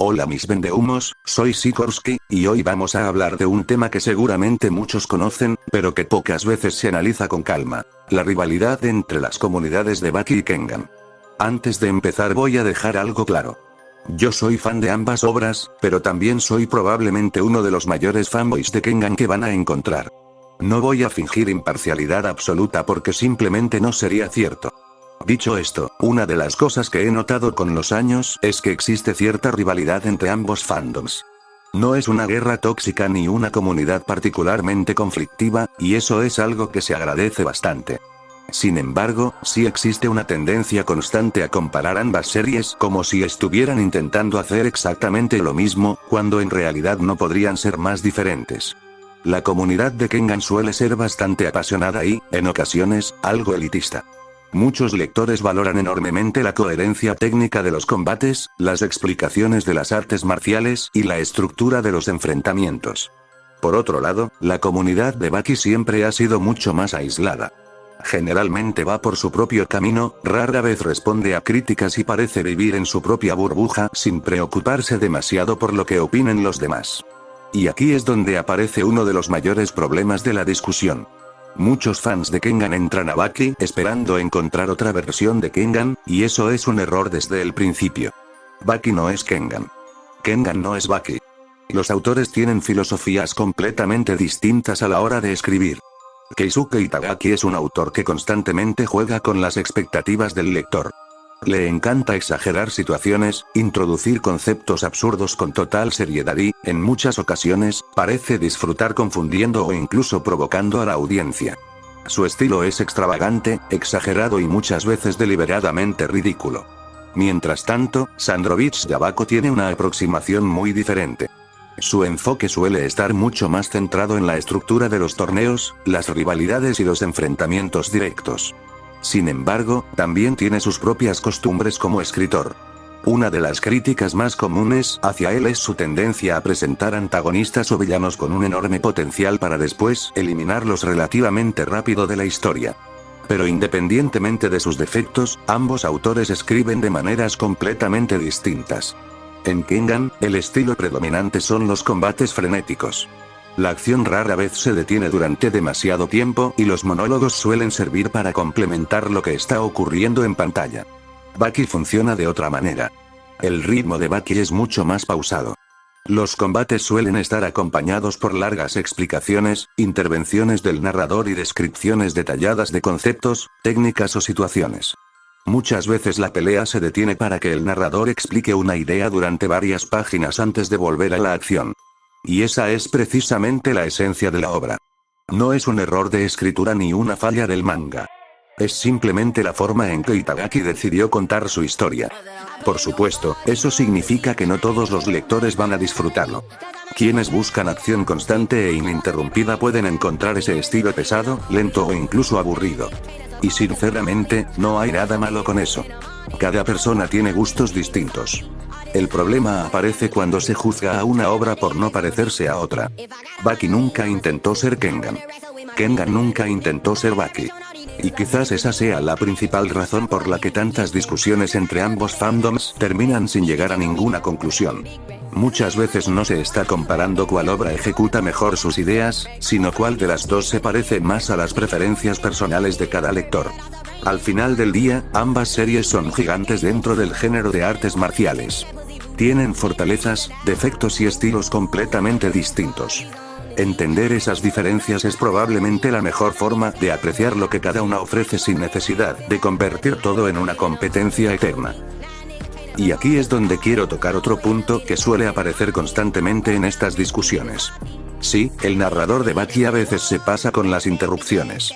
Hola mis vendehumos, soy Sikorsky, y hoy vamos a hablar de un tema que seguramente muchos conocen, pero que pocas veces se analiza con calma. La rivalidad entre las comunidades de Baki y Kengan. Antes de empezar voy a dejar algo claro. Yo soy fan de ambas obras, pero también soy probablemente uno de los mayores fanboys de Kengan que van a encontrar. No voy a fingir imparcialidad absoluta porque simplemente no sería cierto. Dicho esto, una de las cosas que he notado con los años es que existe cierta rivalidad entre ambos fandoms. No es una guerra tóxica ni una comunidad particularmente conflictiva, y eso es algo que se agradece bastante. Sin embargo, sí existe una tendencia constante a comparar ambas series como si estuvieran intentando hacer exactamente lo mismo, cuando en realidad no podrían ser más diferentes. La comunidad de Kengan suele ser bastante apasionada y, en ocasiones, algo elitista. Muchos lectores valoran enormemente la coherencia técnica de los combates, las explicaciones de las artes marciales y la estructura de los enfrentamientos. Por otro lado, la comunidad de Baki siempre ha sido mucho más aislada. Generalmente va por su propio camino, rara vez responde a críticas y parece vivir en su propia burbuja sin preocuparse demasiado por lo que opinen los demás. Y aquí es donde aparece uno de los mayores problemas de la discusión. Muchos fans de Kengan entran a Baki esperando encontrar otra versión de Kengan, y eso es un error desde el principio. Baki no es Kengan. Kengan no es Baki. Los autores tienen filosofías completamente distintas a la hora de escribir. Keisuke Itagaki es un autor que constantemente juega con las expectativas del lector. Le encanta exagerar situaciones, introducir conceptos absurdos con total seriedad y, en muchas ocasiones, parece disfrutar confundiendo o incluso provocando a la audiencia. Su estilo es extravagante, exagerado y muchas veces deliberadamente ridículo. Mientras tanto, Sandrovich Yabako tiene una aproximación muy diferente. Su enfoque suele estar mucho más centrado en la estructura de los torneos, las rivalidades y los enfrentamientos directos. Sin embargo, también tiene sus propias costumbres como escritor. Una de las críticas más comunes hacia él es su tendencia a presentar antagonistas o villanos con un enorme potencial para después eliminarlos relativamente rápido de la historia. Pero independientemente de sus defectos, ambos autores escriben de maneras completamente distintas. En Kengan, el estilo predominante son los combates frenéticos. La acción rara vez se detiene durante demasiado tiempo y los monólogos suelen servir para complementar lo que está ocurriendo en pantalla. Baki funciona de otra manera. El ritmo de Baki es mucho más pausado. Los combates suelen estar acompañados por largas explicaciones, intervenciones del narrador y descripciones detalladas de conceptos, técnicas o situaciones. Muchas veces la pelea se detiene para que el narrador explique una idea durante varias páginas antes de volver a la acción. Y esa es precisamente la esencia de la obra. No es un error de escritura ni una falla del manga. Es simplemente la forma en que Itagaki decidió contar su historia. Por supuesto, eso significa que no todos los lectores van a disfrutarlo. Quienes buscan acción constante e ininterrumpida pueden encontrar ese estilo pesado, lento o incluso aburrido. Y sinceramente, no hay nada malo con eso. Cada persona tiene gustos distintos. El problema aparece cuando se juzga a una obra por no parecerse a otra. Baki nunca intentó ser Kengan. Kengan nunca intentó ser Baki. Y quizás esa sea la principal razón por la que tantas discusiones entre ambos fandoms terminan sin llegar a ninguna conclusión. Muchas veces no se está comparando cuál obra ejecuta mejor sus ideas, sino cuál de las dos se parece más a las preferencias personales de cada lector. Al final del día, ambas series son gigantes dentro del género de artes marciales. Tienen fortalezas, defectos y estilos completamente distintos. Entender esas diferencias es probablemente la mejor forma de apreciar lo que cada una ofrece sin necesidad de convertir todo en una competencia eterna. Y aquí es donde quiero tocar otro punto que suele aparecer constantemente en estas discusiones. Sí, el narrador de Baki a veces se pasa con las interrupciones.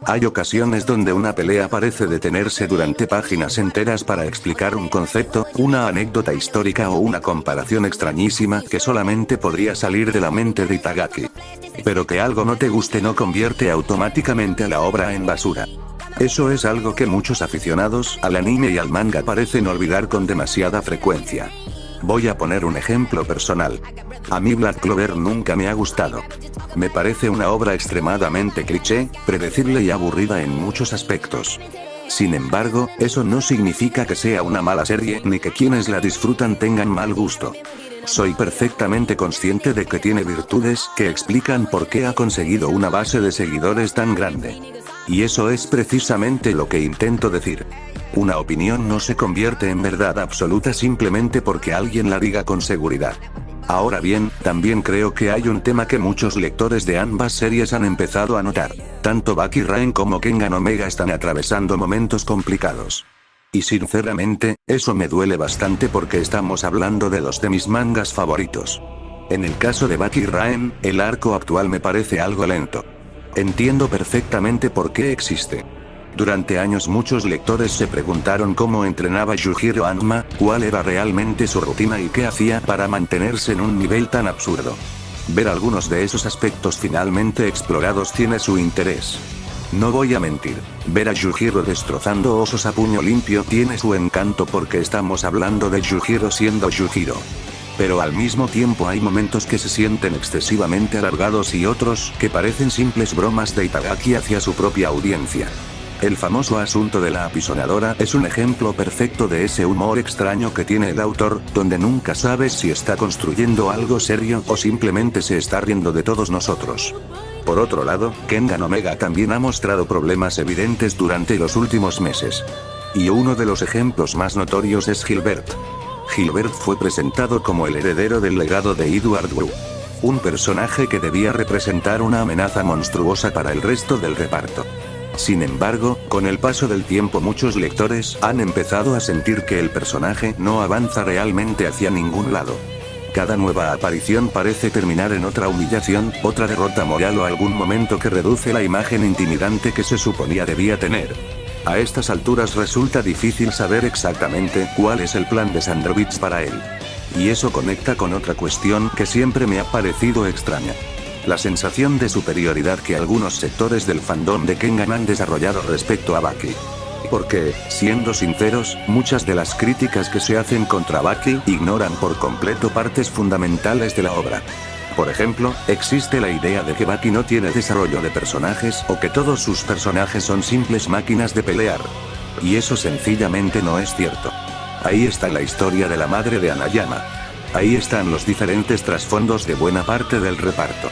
Hay ocasiones donde una pelea parece detenerse durante páginas enteras para explicar un concepto, una anécdota histórica o una comparación extrañísima que solamente podría salir de la mente de Itagaki. Pero que algo no te guste no convierte automáticamente a la obra en basura. Eso es algo que muchos aficionados al anime y al manga parecen olvidar con demasiada frecuencia. Voy a poner un ejemplo personal. A mí Black Clover nunca me ha gustado. Me parece una obra extremadamente cliché, predecible y aburrida en muchos aspectos. Sin embargo, eso no significa que sea una mala serie ni que quienes la disfrutan tengan mal gusto. Soy perfectamente consciente de que tiene virtudes que explican por qué ha conseguido una base de seguidores tan grande. Y eso es precisamente lo que intento decir. Una opinión no se convierte en verdad absoluta simplemente porque alguien la diga con seguridad. Ahora bien, también creo que hay un tema que muchos lectores de ambas series han empezado a notar. Tanto Baki Rain como Kengan Omega están atravesando momentos complicados. Y sinceramente, eso me duele bastante porque estamos hablando de dos de mis mangas favoritos. En el caso de Baki Rain, el arco actual me parece algo lento. Entiendo perfectamente por qué existe. Durante años muchos lectores se preguntaron cómo entrenaba Yujiro Hanma, cuál era realmente su rutina y qué hacía para mantenerse en un nivel tan absurdo. Ver algunos de esos aspectos finalmente explorados tiene su interés. No voy a mentir, ver a Yujiro destrozando osos a puño limpio tiene su encanto porque estamos hablando de Yujiro siendo Yujiro. Pero al mismo tiempo hay momentos que se sienten excesivamente alargados y otros que parecen simples bromas de Itagaki hacia su propia audiencia. El famoso asunto de la apisonadora es un ejemplo perfecto de ese humor extraño que tiene el autor, donde nunca sabes si está construyendo algo serio o simplemente se está riendo de todos nosotros. Por otro lado, Kengan Omega también ha mostrado problemas evidentes durante los últimos meses. Y uno de los ejemplos más notorios es Gilbert. Gilbert fue presentado como el heredero del legado de Edward Wu. Un personaje que debía representar una amenaza monstruosa para el resto del reparto. Sin embargo, con el paso del tiempo muchos lectores han empezado a sentir que el personaje no avanza realmente hacia ningún lado. Cada nueva aparición parece terminar en otra humillación, otra derrota moral o algún momento que reduce la imagen intimidante que se suponía debía tener. A estas alturas resulta difícil saber exactamente cuál es el plan de Sandrovich para él. Y eso conecta con otra cuestión que siempre me ha parecido extraña. La sensación de superioridad que algunos sectores del fandom de Kengan han desarrollado respecto a Baki. Porque, siendo sinceros, muchas de las críticas que se hacen contra Baki ignoran por completo partes fundamentales de la obra. Por ejemplo, existe la idea de que Baki no tiene desarrollo de personajes o que todos sus personajes son simples máquinas de pelear. Y eso sencillamente no es cierto. Ahí está la historia de la madre de Hanayama. Ahí están los diferentes trasfondos de buena parte del reparto.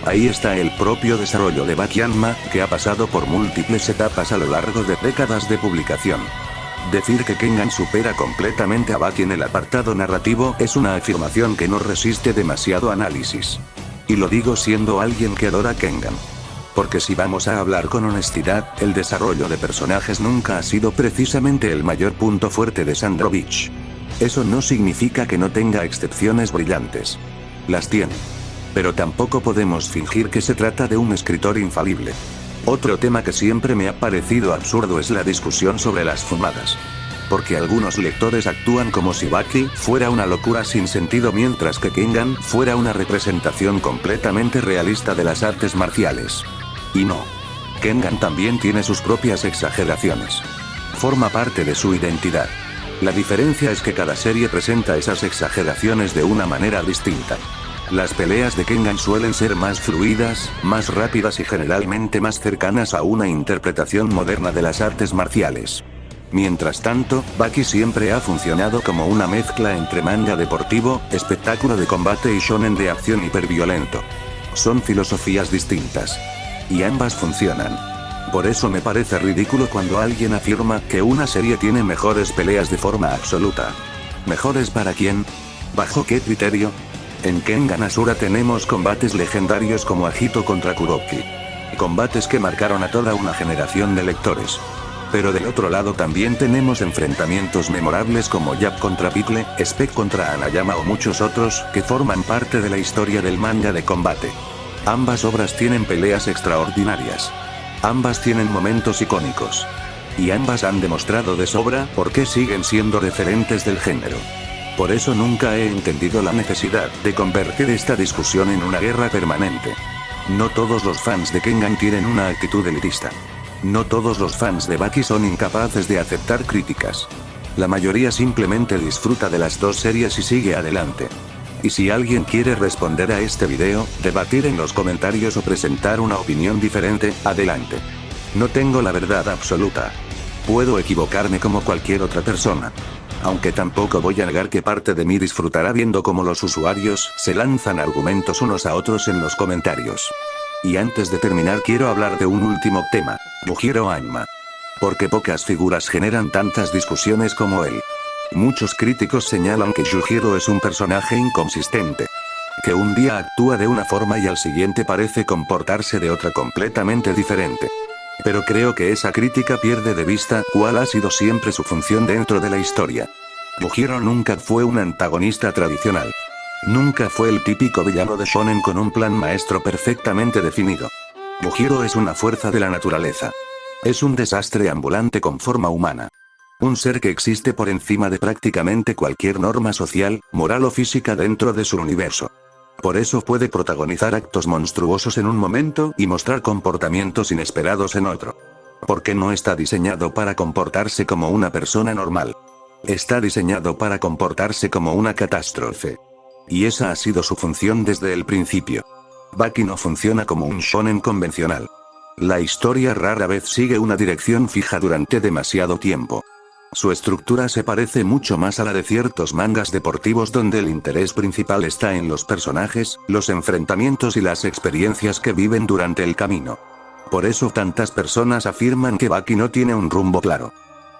Ahí está el propio desarrollo de Baki Hanma, que ha pasado por múltiples etapas a lo largo de décadas de publicación. Decir que Kengan supera completamente a Baki en el apartado narrativo es una afirmación que no resiste demasiado análisis. Y lo digo siendo alguien que adora Kengan. Porque si vamos a hablar con honestidad, el desarrollo de personajes nunca ha sido precisamente el mayor punto fuerte de Sandrovich. Eso no significa que no tenga excepciones brillantes. Las tiene. Pero tampoco podemos fingir que se trata de un escritor infalible. Otro tema que siempre me ha parecido absurdo es la discusión sobre las fumadas. Porque algunos lectores actúan como si Baki fuera una locura sin sentido mientras que Kengan fuera una representación completamente realista de las artes marciales. Y no. Kengan también tiene sus propias exageraciones. Forma parte de su identidad. La diferencia es que cada serie presenta esas exageraciones de una manera distinta. Las peleas de Kengan suelen ser más fluidas, más rápidas y generalmente más cercanas a una interpretación moderna de las artes marciales. Mientras tanto, Baki siempre ha funcionado como una mezcla entre manga deportivo, espectáculo de combate y shonen de acción hiperviolento. Son filosofías distintas. Y ambas funcionan. Por eso me parece ridículo cuando alguien afirma que una serie tiene mejores peleas de forma absoluta. ¿Mejores para quién? ¿Bajo qué criterio? En Kengan Asura tenemos combates legendarios como Agito contra Kuroki. Combates que marcaron a toda una generación de lectores. Pero del otro lado también tenemos enfrentamientos memorables como Yap contra Pickle, Spec contra Hanayama o muchos otros que forman parte de la historia del manga de combate. Ambas obras tienen peleas extraordinarias. Ambas tienen momentos icónicos. Y ambas han demostrado de sobra por qué siguen siendo referentes del género. Por eso nunca he entendido la necesidad de convertir esta discusión en una guerra permanente. No todos los fans de Kengan tienen una actitud elitista. No todos los fans de Baki son incapaces de aceptar críticas. La mayoría simplemente disfruta de las dos series y sigue adelante. Y si alguien quiere responder a este video, debatir en los comentarios o presentar una opinión diferente, adelante. No tengo la verdad absoluta. Puedo equivocarme como cualquier otra persona. Aunque tampoco voy a negar que parte de mí disfrutará viendo cómo los usuarios se lanzan argumentos unos a otros en los comentarios. Y antes de terminar quiero hablar de un último tema, Yujiro Hanma. Porque pocas figuras generan tantas discusiones como él. Muchos críticos señalan que Yujiro es un personaje inconsistente. Que un día actúa de una forma y al siguiente parece comportarse de otra completamente diferente. Pero creo que esa crítica pierde de vista cuál ha sido siempre su función dentro de la historia. Yujiro nunca fue un antagonista tradicional. Nunca fue el típico villano de shonen con un plan maestro perfectamente definido. Yujiro es una fuerza de la naturaleza. Es un desastre ambulante con forma humana. Un ser que existe por encima de prácticamente cualquier norma social, moral o física dentro de su universo. Por eso puede protagonizar actos monstruosos en un momento y mostrar comportamientos inesperados en otro. Porque no está diseñado para comportarse como una persona normal. Está diseñado para comportarse como una catástrofe. Y esa ha sido su función desde el principio. Baki no funciona como un shonen convencional. La historia rara vez sigue una dirección fija durante demasiado tiempo. Su estructura se parece mucho más a la de ciertos mangas deportivos donde el interés principal está en los personajes, los enfrentamientos y las experiencias que viven durante el camino. Por eso tantas personas afirman que Baki no tiene un rumbo claro.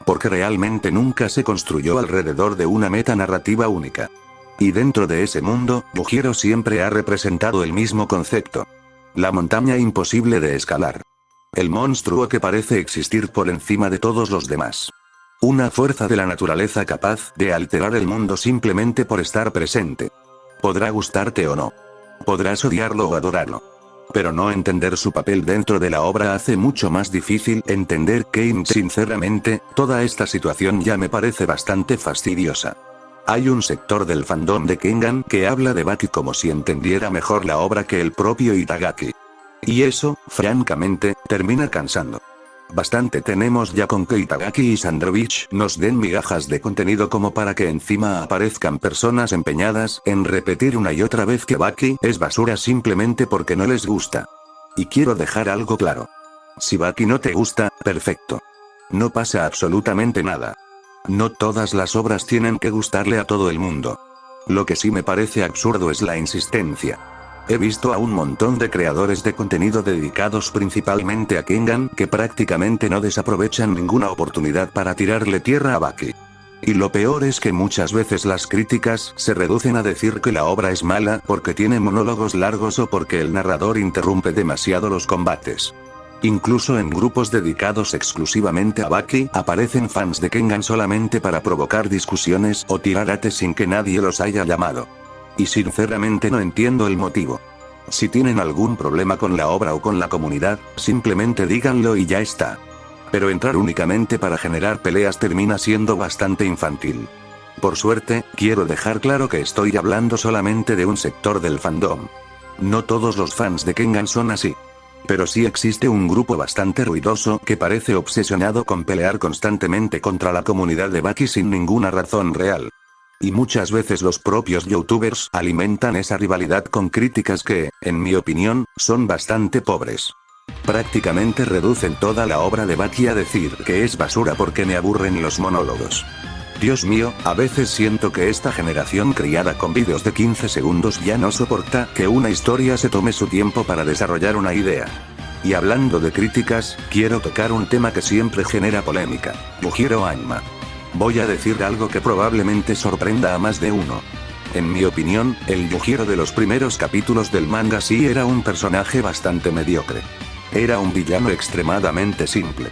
Porque realmente nunca se construyó alrededor de una meta narrativa única. Y dentro de ese mundo, Yujiro siempre ha representado el mismo concepto. La montaña imposible de escalar. El monstruo que parece existir por encima de todos los demás. Una fuerza de la naturaleza capaz de alterar el mundo simplemente por estar presente. Podrá gustarte o no. Podrás odiarlo o adorarlo. Pero no entender su papel dentro de la obra hace mucho más difícil entender que, sinceramente, toda esta situación ya me parece bastante fastidiosa. Hay un sector del fandom de Kengan que habla de Baki como si entendiera mejor la obra que el propio Itagaki. Y eso, francamente, termina cansando. Bastante tenemos ya con que Itagaki y Sandrovich nos den migajas de contenido como para que encima aparezcan personas empeñadas en repetir una y otra vez que Baki es basura simplemente porque no les gusta. Y quiero dejar algo claro. Si Baki no te gusta, perfecto. No pasa absolutamente nada. No todas las obras tienen que gustarle a todo el mundo. Lo que sí me parece absurdo es la insistencia. He visto a un montón de creadores de contenido dedicados principalmente a Kengan que prácticamente no desaprovechan ninguna oportunidad para tirarle tierra a Baki. Y lo peor es que muchas veces las críticas se reducen a decir que la obra es mala porque tiene monólogos largos o porque el narrador interrumpe demasiado los combates. Incluso en grupos dedicados exclusivamente a Baki aparecen fans de Kengan solamente para provocar discusiones o tirar ates sin que nadie los haya llamado. Y sinceramente no entiendo el motivo. Si tienen algún problema con la obra o con la comunidad, simplemente díganlo y ya está. Pero entrar únicamente para generar peleas termina siendo bastante infantil. Por suerte, quiero dejar claro que estoy hablando solamente de un sector del fandom. No todos los fans de Kengan son así. Pero sí existe un grupo bastante ruidoso que parece obsesionado con pelear constantemente contra la comunidad de Baki sin ninguna razón real. Y muchas veces los propios youtubers alimentan esa rivalidad con críticas que, en mi opinión, son bastante pobres. Prácticamente reducen toda la obra de Baki a decir que es basura porque me aburren los monólogos. Dios mío, a veces siento que esta generación criada con vídeos de 15 segundos ya no soporta que una historia se tome su tiempo para desarrollar una idea. Y hablando de críticas, quiero tocar un tema que siempre genera polémica, Yujiro Hanma. Voy a decir algo que probablemente sorprenda a más de uno. En mi opinión, el Yujiro de los primeros capítulos del manga sí era un personaje bastante mediocre. Era un villano extremadamente simple.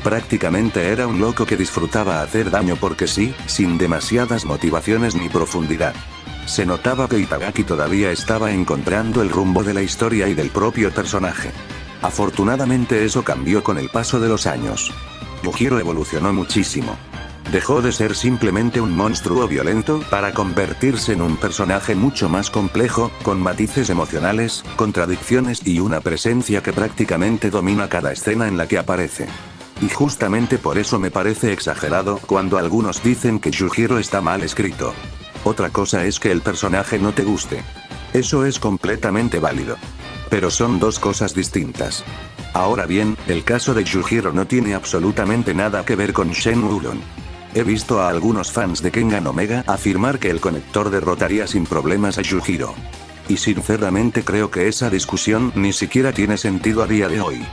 Prácticamente era un loco que disfrutaba hacer daño porque sí, sin demasiadas motivaciones ni profundidad. Se notaba que Itagaki todavía estaba encontrando el rumbo de la historia y del propio personaje. Afortunadamente eso cambió con el paso de los años. Yujiro evolucionó muchísimo. Dejó de ser simplemente un monstruo violento para convertirse en un personaje mucho más complejo, con matices emocionales, contradicciones y una presencia que prácticamente domina cada escena en la que aparece. Y justamente por eso me parece exagerado cuando algunos dicen que Yujiro está mal escrito. Otra cosa es que el personaje no te guste. Eso es completamente válido. Pero son dos cosas distintas. Ahora bien, el caso de Yujiro no tiene absolutamente nada que ver con Shen Ulon. He visto a algunos fans de Kengan Omega afirmar que el conector derrotaría sin problemas a Yujiro. Y sinceramente creo que esa discusión ni siquiera tiene sentido a día de hoy.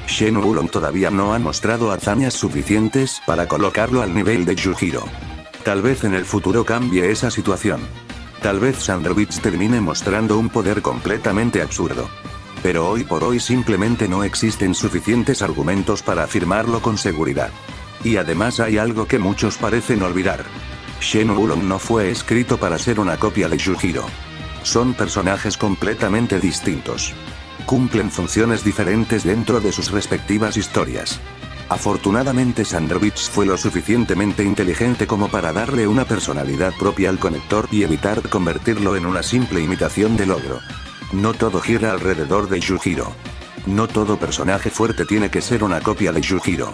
Shen Wulong todavía no ha mostrado hazañas suficientes para colocarlo al nivel de Yujiro. Tal vez en el futuro cambie esa situación. Tal vez Sandrovich termine mostrando un poder completamente absurdo. Pero hoy por hoy simplemente no existen suficientes argumentos para afirmarlo con seguridad. Y además hay algo que muchos parecen olvidar. Shen Wulong no fue escrito para ser una copia de Yujiro. Son personajes completamente distintos. Cumplen funciones diferentes dentro de sus respectivas historias. Afortunadamente Sandrovich fue lo suficientemente inteligente como para darle una personalidad propia al conector y evitar convertirlo en una simple imitación de Logro. No todo gira alrededor de Yujiro. No todo personaje fuerte tiene que ser una copia de Yujiro.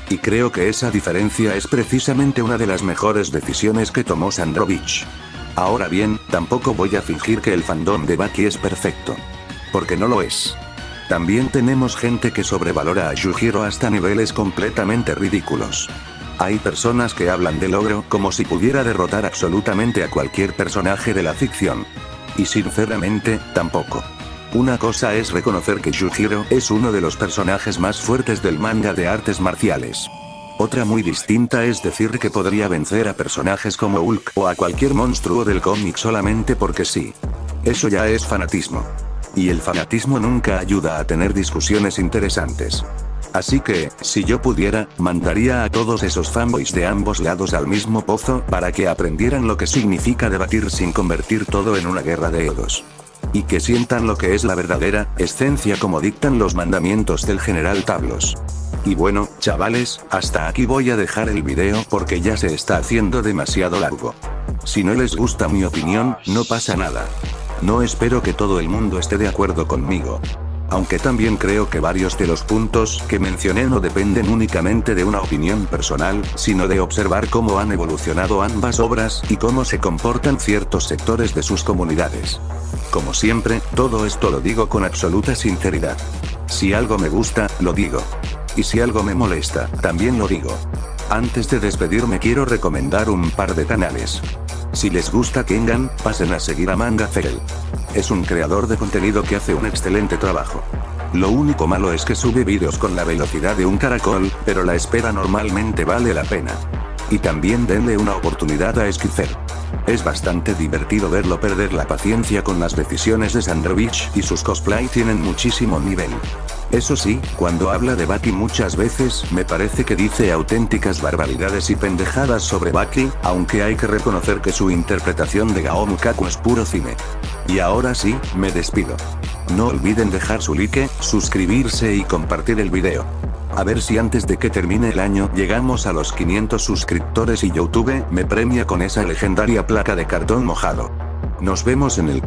Y creo que esa diferencia es precisamente una de las mejores decisiones que tomó Sandrovich. Ahora bien, tampoco voy a fingir que el fandom de Baki es perfecto. Porque no lo es. También tenemos gente que sobrevalora a Yujiro hasta niveles completamente ridículos. Hay personas que hablan de Logro como si pudiera derrotar absolutamente a cualquier personaje de la ficción. Y sinceramente, tampoco. Una cosa es reconocer que Yujiro es uno de los personajes más fuertes del manga de artes marciales. Otra muy distinta es decir que podría vencer a personajes como Hulk o a cualquier monstruo del cómic solamente porque sí. Eso ya es fanatismo. Y el fanatismo nunca ayuda a tener discusiones interesantes. Así que, si yo pudiera, mandaría a todos esos fanboys de ambos lados al mismo pozo para que aprendieran lo que significa debatir sin convertir todo en una guerra de egos. Y que sientan lo que es la verdadera esencia como dictan los mandamientos del General Tablos. Y bueno, chavales, hasta aquí voy a dejar el video porque ya se está haciendo demasiado largo. Si no les gusta mi opinión, no pasa nada. No espero que todo el mundo esté de acuerdo conmigo. Aunque también creo que varios de los puntos que mencioné no dependen únicamente de una opinión personal, sino de observar cómo han evolucionado ambas obras y cómo se comportan ciertos sectores de sus comunidades. Como siempre, todo esto lo digo con absoluta sinceridad. Si algo me gusta, lo digo. Y si algo me molesta, también lo digo. Antes de despedirme quiero recomendar un par de canales. Si les gusta Kengan, pasen a seguir a Manga Fell. Es un creador de contenido que hace un excelente trabajo. Lo único malo es que sube vídeos con la velocidad de un caracol, pero la espera normalmente vale la pena. Y también denle una oportunidad a Esquifer. Es bastante divertido verlo perder la paciencia con las decisiones de Sandrovich y sus cosplay tienen muchísimo nivel. Eso sí, cuando habla de Baki muchas veces me parece que dice auténticas barbaridades y pendejadas sobre Baki, aunque hay que reconocer que su interpretación de Gao Mukaku es puro cine. Y ahora sí, me despido. No olviden dejar su like, suscribirse y compartir el video. A ver si antes de que termine el año llegamos a los 500 suscriptores y YouTube me premia con esa legendaria placa de cartón mojado. Nos vemos en el